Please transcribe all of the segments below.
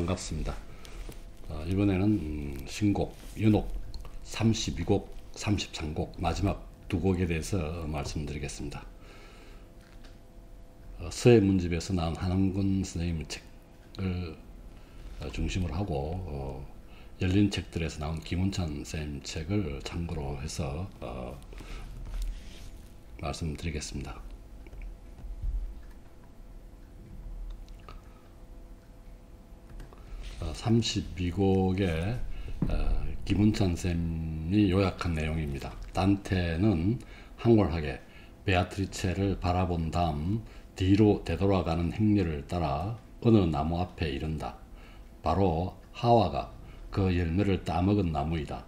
반갑습니다. 이번에는 신곡, 윤옥 32곡, 33곡 마지막 두 곡에 대해서 말씀드리겠습니다. 서해 문집에서 나온 한원근 선생님 책을 중심으로 하고 열린 책들에서 나온 김운찬 선생님 책을 참고로 해서 말씀드리겠습니다. 32곡의 김운찬 쌤이 요약한 내용입니다. 단테는 황홀하게 베아트리체를 바라본 다음 뒤로 되돌아가는 행렬을 따라 어느 나무 앞에 이른다. 바로 하와가 그 열매를 따먹은 나무이다.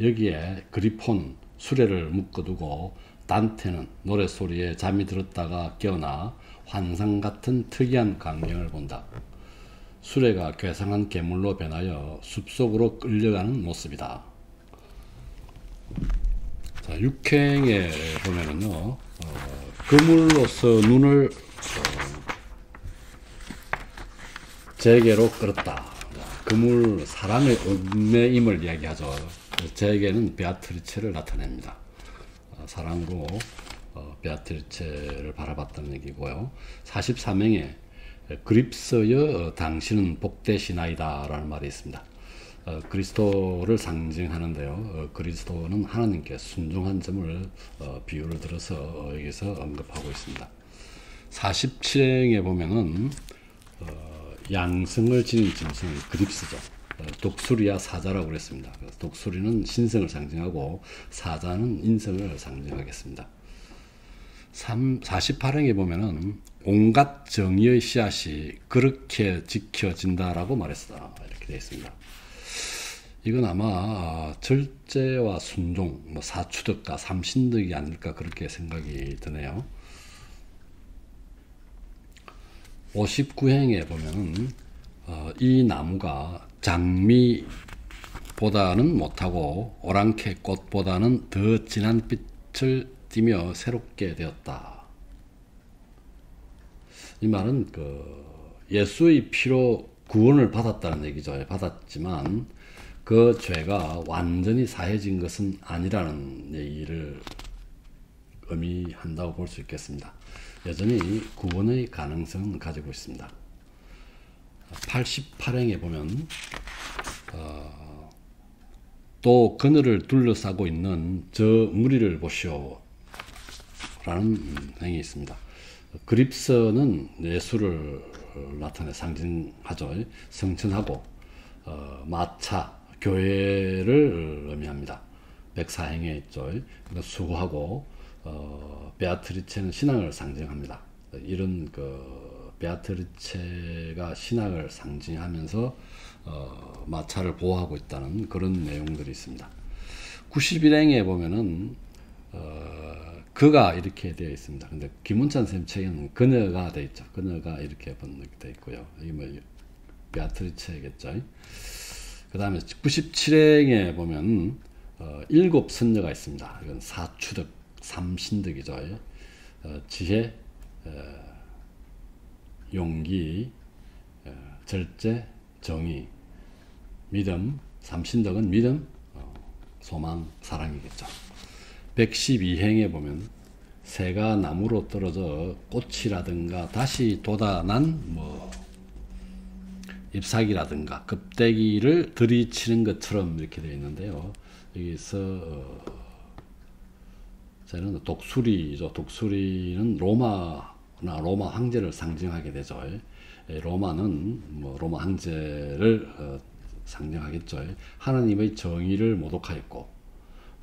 여기에 그리폰 수레를 묶어두고 단테는 노랫소리에 잠이 들었다가 깨어나 환상 같은 특이한 광경을 본다. 수레가 괴상한 괴물로 변하여 숲속으로 끌려가는 모습이다. 자, 육행에 보면은요, 그물로서 눈을 재계로 끌었다. 그물 사랑의 음매임을 이야기하죠. 재계는 베아트리체를 나타냅니다. 사랑으로 베아트리체를 바라봤다는 얘기고요. 43행에 그립서여 당신은 복되시나이다 라는 말이 있습니다. 그리스도를 상징하는데요. 그리스도는 하나님께 순종한 점을 비유를 들어서 여기서 언급하고 있습니다. 47행에 보면은 양성을 지닌 짐승은 그립스죠. 독수리와 사자라고 그랬습니다. 독수리는 신성을 상징하고 사자는 인성을 상징하겠습니다. 48행에 보면은 온갖 정의의 씨앗이 그렇게 지켜진다라고 말했다. 이렇게 되어 있습니다. 이건 아마 절제와 순종, 사추덕과 삼신덕이 아닐까 그렇게 생각이 드네요. 59행에 보면은 이 나무가 장미보다는 못하고 오랑캐 꽃보다는 더 진한 빛을 띠며 새롭게 되었다. 이 말은 예수의 피로 구원을 받았다는 얘기죠. 받았지만 그 죄가 완전히 사해진 것은 아니라는 얘기를 의미한다고 볼 수 있겠습니다. 여전히 구원의 가능성은 가지고 있습니다. 88행에 보면 또 그늘을 둘러싸고 있는 저 무리를 보시오 라는 행이 있습니다. 그립서는 예수를 상징하죠. 성천하고 마차, 교회를 의미합니다. 104행에 있죠. 수고하고 베아트리체는 신앙을 상징합니다. 이런 베아트리체가 신앙을 상징하면서 마차를 보호하고 있다는 그런 내용들이 있습니다. 91행에 보면은 그가 이렇게 되어 있습니다. 근데 김운찬 쌤 책에는 그녀가 되어 있죠. 그녀가 이렇게 번역되어 있고요. 이게 베아트리체겠죠. 그 다음에 97행에 보면 7 선녀가 있습니다. 이건 사추덕, 삼신덕이죠. 지혜, 용기, 절제, 정의, 믿음, 삼신덕은 믿음, 소망, 사랑이겠죠. 112행에 보면 새가 나무로 떨어져 꽃이라든가 다시 돋아난 잎사귀라든가 껍데기를 들이치는 것처럼 이렇게 되어 있는데요. 여기서 저는 독수리죠. 독수리는 로마 황제를 상징하게 되죠. 로마는 로마 황제를 상징하겠죠. 하나님의 정의를 모독하였고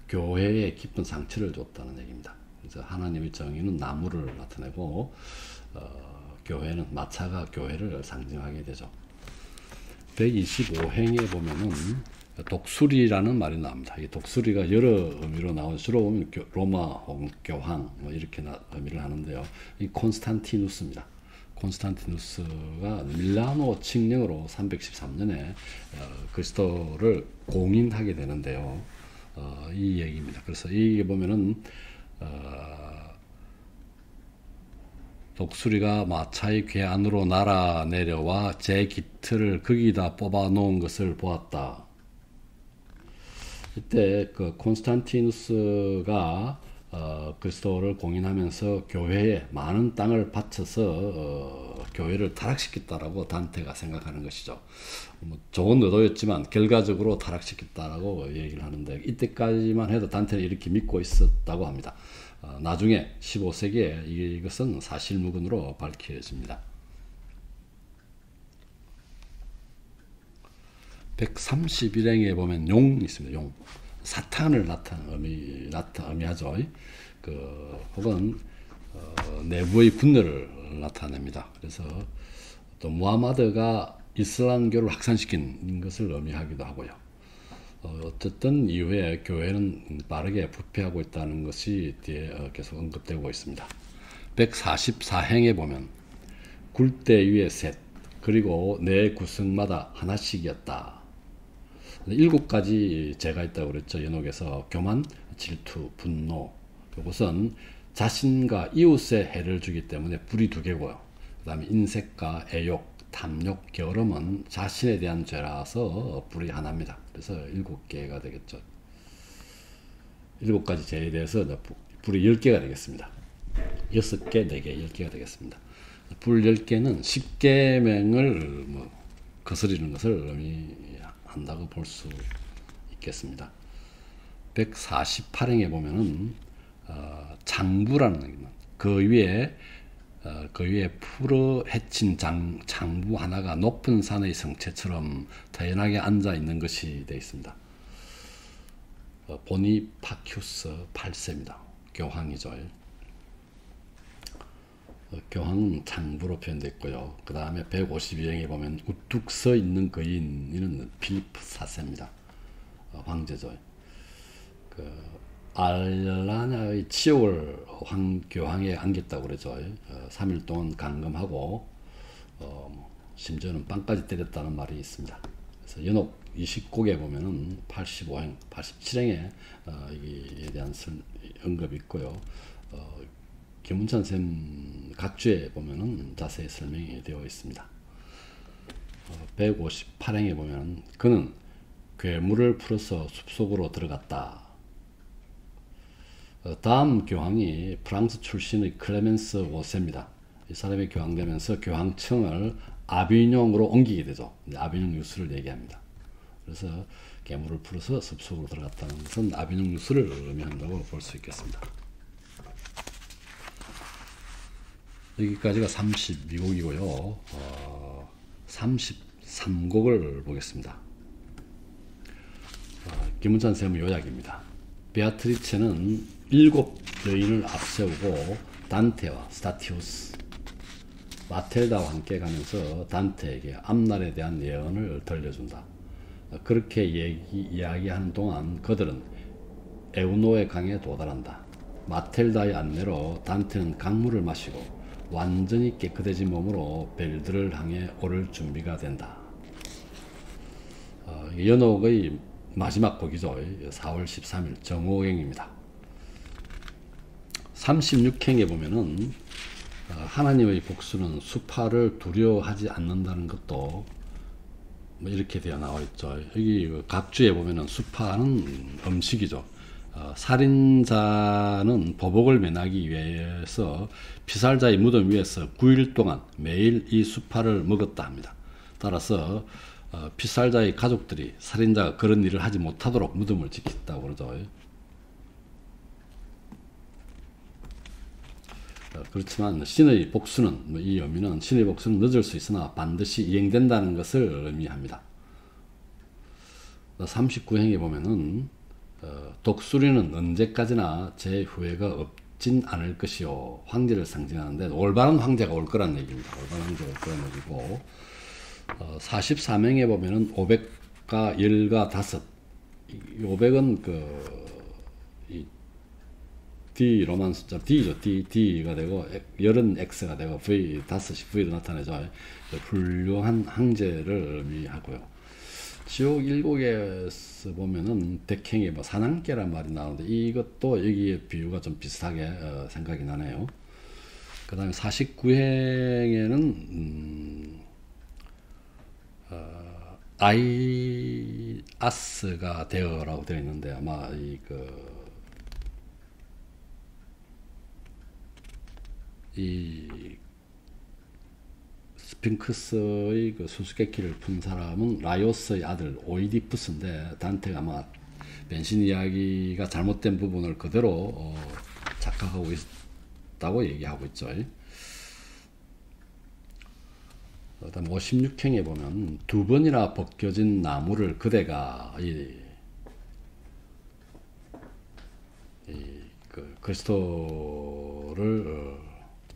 교회에 깊은 상처를 줬다는 얘기입니다. 그래서 하나님의 정의는 나무를 나타내고 교회는 마차가 교회를 상징하게 되죠. 125행에 보면은 독수리라는 말이 나옵니다. 이 독수리가 여러 의미로 나오죠. 주로 보면 로마 교황 이렇게 의미를 하는데요. 이 콘스탄티누스입니다. 콘스탄티누스가 밀라노 칙령으로 313년에 그리스도를 공인하게 되는데요. 이 얘기입니다. 그래서 이게 보면은 독수리가 마차의 궤 안으로 날아 내려와 제 깃털을 거기다 뽑아 놓은 것을 보았다. 이때 그 콘스탄티누스가 그리스도를 공인하면서 교회에 많은 땅을 바쳐서 교회를 타락시켰다라고 단테가 생각하는 것이죠. 뭐 좋은 의도였지만 결과적으로 타락시켰다라고 얘기를 하는데, 이때까지만 해도 단테는 이렇게 믿고 있었다고 합니다. 나중에 15세기에 이것은 사실무근으로 밝혀집니다. 131행에 보면 용이 있습니다. 용. 사탄을 의미하죠. 혹은 내부의 분열을 나타냅니다. 그래서 또 무하마드가 이슬람교를 확산시킨 것을 의미하기도 하고요. 어쨌든 이후에 교회는 빠르게 부패하고 있다는 것이 뒤에 계속 언급되고 있습니다. 144행에 보면 굴대 위에 셋, 그리고 네 구석마다 하나씩이었다. 7가지 죄가 있다고 그랬죠. 연옥에서 교만, 질투, 분노. 이것은 자신과 이웃에 해를 주기 때문에 불이 2개고요. 그 다음에 인색과 애욕, 탐욕, 게으름은 자신에 대한 죄라서 불이 하나입니다. 그래서 7개가 되겠죠. 7가지 죄에 대해서 불이 10개가 되겠습니다. 6개, 4개, 10개가 되겠습니다. 불 10개는 10계명을 거스리는 것을 의미한다고 볼 수 있겠습니다. 148행에 보면은 장부라는 얘기입니다. 그 위에 풀어 헤친 장부 하나가 높은 산의 성체처럼 태연하게 앉아 있는 것이 되어 있습니다. 보니파큐스 8세입니다. 교황이죠. 교황은 장부로 표현되어 있고요. 그 다음에 152행에 보면 우뚝 서 있는 거인, 이는 필리프 4세입니다. 황제죠. 알라냐의 치욕을 교황에 안겼다고 그러죠. 3일 동안 감금하고 심지어는 빵까지 때렸다는 말이 있습니다. 그래서 연옥 29개 보면은 85행, 87행에 이에 대한 언급이 있고요. 김문찬 쌤 각주에 보면은 자세히 설명이 되어 있습니다. 158행에 보면 그는 괴물을 풀어서 숲속으로 들어갔다. 다음 교황이 프랑스 출신의 클레멘스 5세입니다. 이 사람이 교황되면서 교황청을 아비뇽으로 옮기게 되죠. 아비뇽 유수를 얘기합니다. 그래서 괴물을 풀어서 숲속으로 들어갔다는 것은 아비뇽 유수를 의미한다고 볼 수 있겠습니다. 여기까지가 32곡이고요. 33곡을 보겠습니다. 김문찬 쌤의 요약입니다. 베아트리체는 7 여인을 앞세우고 단테와 스타티우스, 마텔다와 함께 가면서 단테에게 앞날에 대한 예언을 들려준다. 그렇게 이야기하는 동안 그들은 에우노의 강에 도달한다. 마텔다의 안내로 단테는 강물을 마시고 완전히 깨끗해진 몸으로 벨드를 향해 오를 준비가 된다. 연옥의 마지막 곡이죠. 4월 13일 정오행입니다. 36행에 보면은 하나님의 복수는 수파를 두려워하지 않는다는 것도 이렇게 되어 나와 있죠. 여기 각주에 보면은 수파는 음식이죠. 살인자는 보복을 면하기 위해서 피살자의 무덤 위에서 9일 동안 매일 이 수파를 먹었다 합니다. 따라서 피살자의 가족들이 살인자가 그런 일을 하지 못하도록 무덤을 지켰다고 그러죠. 그렇지만 신의 복수는, 이 의미는 신의 복수는 늦을 수 있으나 반드시 이행된다는 것을 의미합니다. 39행에 보면은 독수리는 언제까지나 제 후회가 없진 않을 것이요. 황제를 상징하는데 올바른 황제가 올 거란 얘기입니다. 올바른 황제가 올 거란 얘기고, 43행에 보면은 500과 10과 5. 500은 D 로만 숫자 D죠. D가 되고, 10은 X가 되고, V, 5이 V로 나타내죠. 훌륭한 황제를 의미하고요. 지옥 7곡에서 보면은 백행에 사냥개란 말이 나오는데 이것도 여기에 비유가 좀 비슷하게 생각이 나네요. 그 다음에 49행에는 아이아스가 되어라고 되어 있는데 아마 이 스핑크스의 그 수수께끼를 푼 사람은 라이오스의 아들 오이디푸스인데 단테가 아마 변신 이야기가 잘못된 부분을 그대로 착각하고 있다고 얘기하고 있죠. 그 다음 56행에 보면 두 번이나 벗겨진 나무를 그대가 그리스도를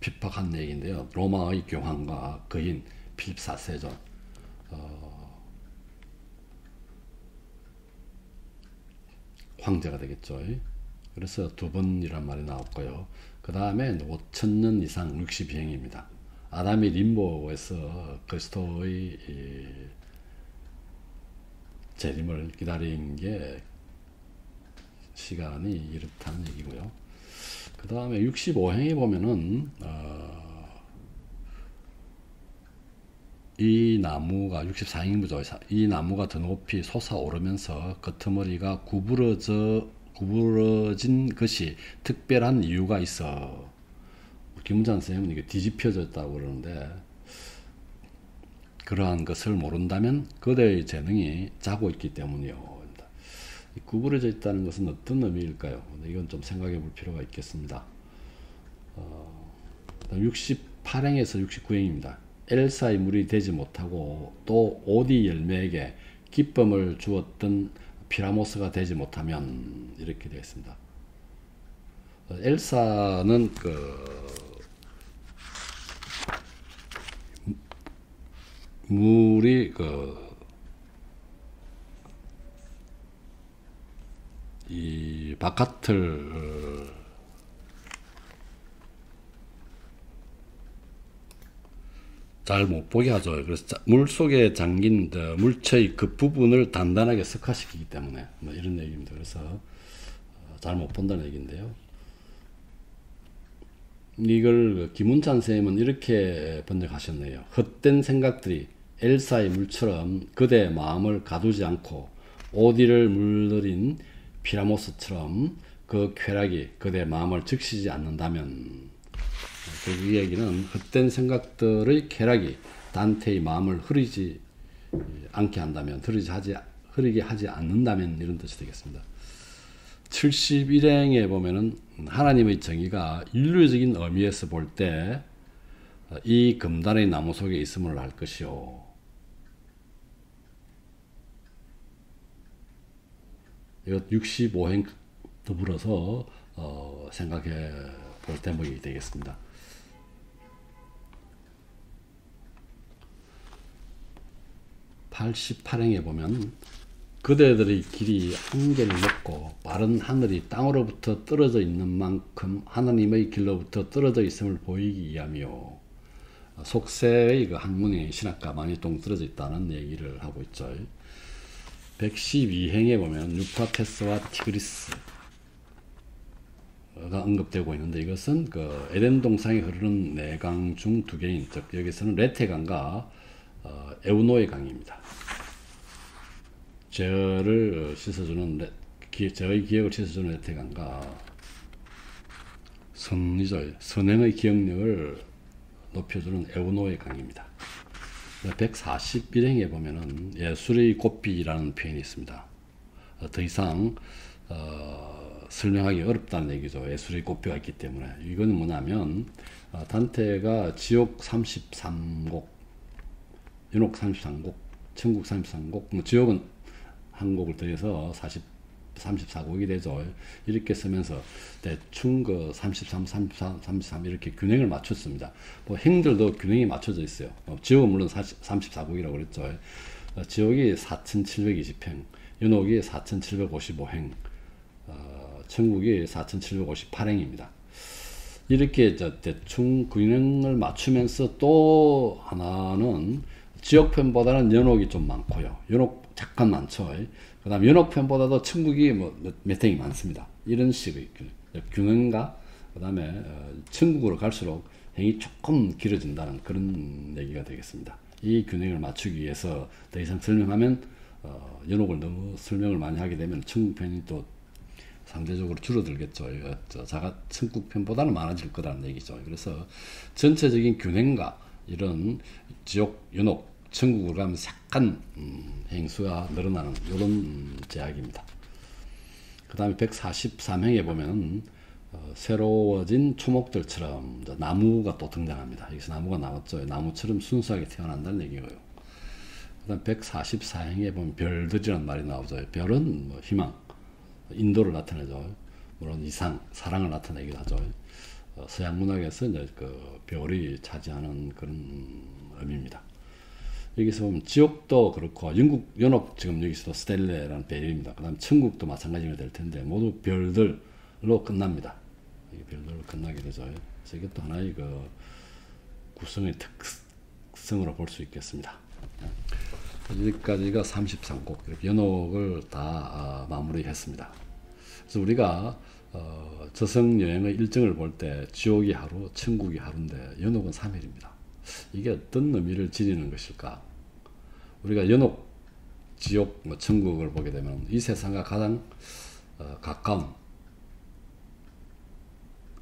핍박한 얘기인데요. 로마의 교황과 그인 필립 4세죠. 황제가 되겠죠. 그래서 두 번이란 말이 나왔고요. 그 다음에 5,000년 이상 62행입니다. 아담이 림보에서 그리스도의 재림을 기다린 게 시간이 이렇다는 얘기고요. 그 다음에 65행에 보면은 이 나무가 64행이죠. 이 나무가 더 높이 솟아오르면서 끄트머리가 구부러진 것이 특별한 이유가 있어. 김은찬 선생님은 이게 뒤집혀졌다고 그러는데 그러한 것을 모른다면 그대의 재능이 자고 있기 때문이요. 구부러져 있다는 것은 어떤 의미일까요? 이건 좀 생각해 볼 필요가 있겠습니다. 68행에서 69행입니다. 엘사의 물이 되지 못하고 또 오디 열매에게 기쁨을 주었던 피라모스가 되지 못하면 이렇게 되어 있습니다. 엘사는 물이 이 바깥을 잘 못 보게 하죠. 그래서 물 속에 잠긴 물체의 그 부분을 단단하게 석화시키기 때문에 뭐 이런 얘기입니다. 그래서 잘 못 본다는 얘기인데요. 이걸 김운찬 선생님은 이렇게 번역하셨네요. 헛된 생각들이 엘사의 물처럼 그대의 마음을 가두지 않고 오디를 물들인 피라모스처럼 그 쾌락이 그대의 마음을 적시지 않는다면, 그 얘기는 헛된 생각들의 쾌락이 단테의 마음을 흐리지 않게 한다면, 흐리게 하지 않는다면 이런 뜻이 되겠습니다. 71행에 보면은 하나님의 정의가 인류적인 의미에서 볼 때 이 금단의 나무 속에 있음을 알 것이요. 이것 65행 더불어서 생각해 볼 대목이 되겠습니다. 88행에 보면 그대들의 길이 한계를 넘고 마른 하늘이 땅으로부터 떨어져 있는 만큼 하나님의 길로부터 떨어져 있음을 보이기 위함이요. 속세의 그 학문이 신학과 많이 동떨어져 있다는 얘기를 하고 있죠. 112행에 보면 유프라테스와 티그리스가 언급되고 있는데, 이것은 그 에덴 동상에 흐르는 네 강 중 두 개인, 즉 여기서는 레테강과 에우노의 강입니다. 저의 기억을 씻어주는 레테강과 선행의 기억력을 높여주는 에우노의 강입니다. 141행에 보면은 예술의 고삐라는 표현이 있습니다. 더 이상 설명하기 어렵다는 얘기죠. 예술의 고삐가 있기 때문에. 이건 뭐냐면 단테가 지옥 33곡, 윤옥 33곡, 천국 33곡, 지옥은 한 곡을 더해서 34곡이 되죠. 이렇게 쓰면서 대충 그 33, 33, 33 이렇게 균형을 맞췄습니다. 뭐 행들도 균형이 맞춰져 있어요. 지옥은 물론 34곡이라고 그랬죠. 지옥이 4720행, 윤옥이 4755행, 천국이 4758행입니다. 이렇게 대충 균형을 맞추면서 또 하나는 지옥편보다는 연옥이 좀 많고요. 연옥 잠깐 많죠. 그 다음 연옥편보다도 천국이 몇 행이 많습니다. 이런 식의 균형과 그 다음에 천국으로 갈수록 행이 조금 길어진다는 그런 얘기가 되겠습니다. 이 균형을 맞추기 위해서 더 이상 설명하면 연옥을 너무 설명을 많이 하게 되면 천국편이 또 상대적으로 줄어들겠죠. 천국편보다는 많아질 거라는 얘기죠. 그래서 전체적인 균형과 이런 지옥, 연옥, 천국으로 가면 약간 행수가 늘어나는 이런 제약입니다. 그 다음에 143행에 보면 새로워진 초목들처럼 나무가 또 등장합니다. 여기서 나무가 나왔죠. 나무처럼 순수하게 태어난다는 얘기고요. 그 다음 144행에 보면 별들이라는 말이 나오죠. 별은 뭐 희망, 인도를 나타내죠. 물론 이상, 사랑을 나타내기도 하죠. 서양 문학에서 이제 그 별이 차지하는 그런 의미입니다. 여기서 보면 지옥도 그렇고 영국 연옥 지금 여기서도 스텔레라는 별입니다. 그다음 천국도 마찬가지가 될 텐데 모두 별들로 끝납니다. 별들로 끝나게 되죠. 그래서 이것도 하나의 그 구성의 특성으로 볼 수 있겠습니다. 여기까지가 33곡 이렇게 연옥을 다 마무리했습니다. 그래서 우리가 저승 여행의 일정을 볼 때 지옥이 하루, 천국이 하루인데 연옥은 3일입니다. 이게 어떤 의미를 지니는 것일까? 우리가 연옥, 지옥, 천국을 보게 되면 이 세상과 가장 가까운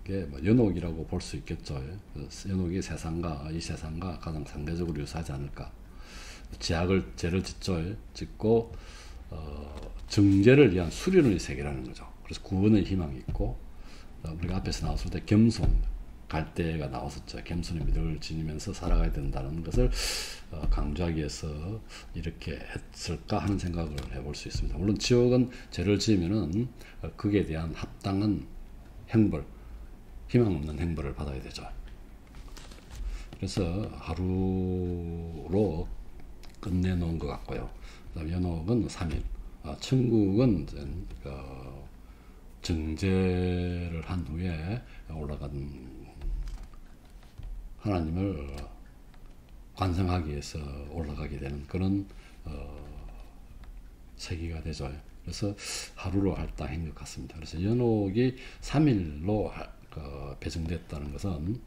게 연옥이라고 볼 수 있겠죠. 연옥이 이 세상과 가장 상대적으로 유사하지 않을까? 죄를 짓고 정죄를 위한 수련의 세계라는 거죠. 그래서 구원의 희망이 있고 우리가 앞에서 나왔을 때 겸손, 갈대가 나왔었죠. 겸손의 미덕을 지니면서 살아가야 된다는 것을 강조하기 위해서 이렇게 했을까 하는 생각을 해볼 수 있습니다. 물론 지옥은 죄를 지으면은 그에 대한 합당한 형벌, 희망 없는 형벌을 받아야 되죠. 그래서 하루로 끝내놓은 것 같고요. 그다음 연옥은 3일, 천국은 정죄를 한 후에 올라간 하나님을 관성하기 위해서 올라가게 되는 그런 세계가 되죠. 그래서 하루로 할당한 것 같습니다. 그래서 연옥이 3일로 배정됐다는 것은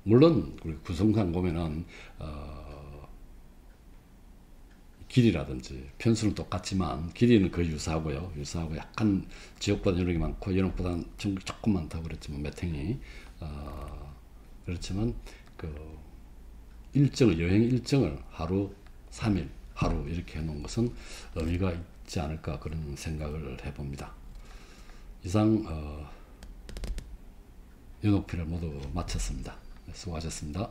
물론 우리 구성상 보면은 길이라든지 편수는 똑같지만 길이는 거의 유사하고 약간 지옥보다 연옥이 많고 연옥보다는 천국이 조금 많다고 그랬지만 몇 행이 그렇지만 그 여행 일정을 하루, 3일, 하루 이렇게 해놓은 것은 의미가 있지 않을까 그런 생각을 해봅니다. 이상 연옥편을 모두 마쳤습니다. 수고하셨습니다.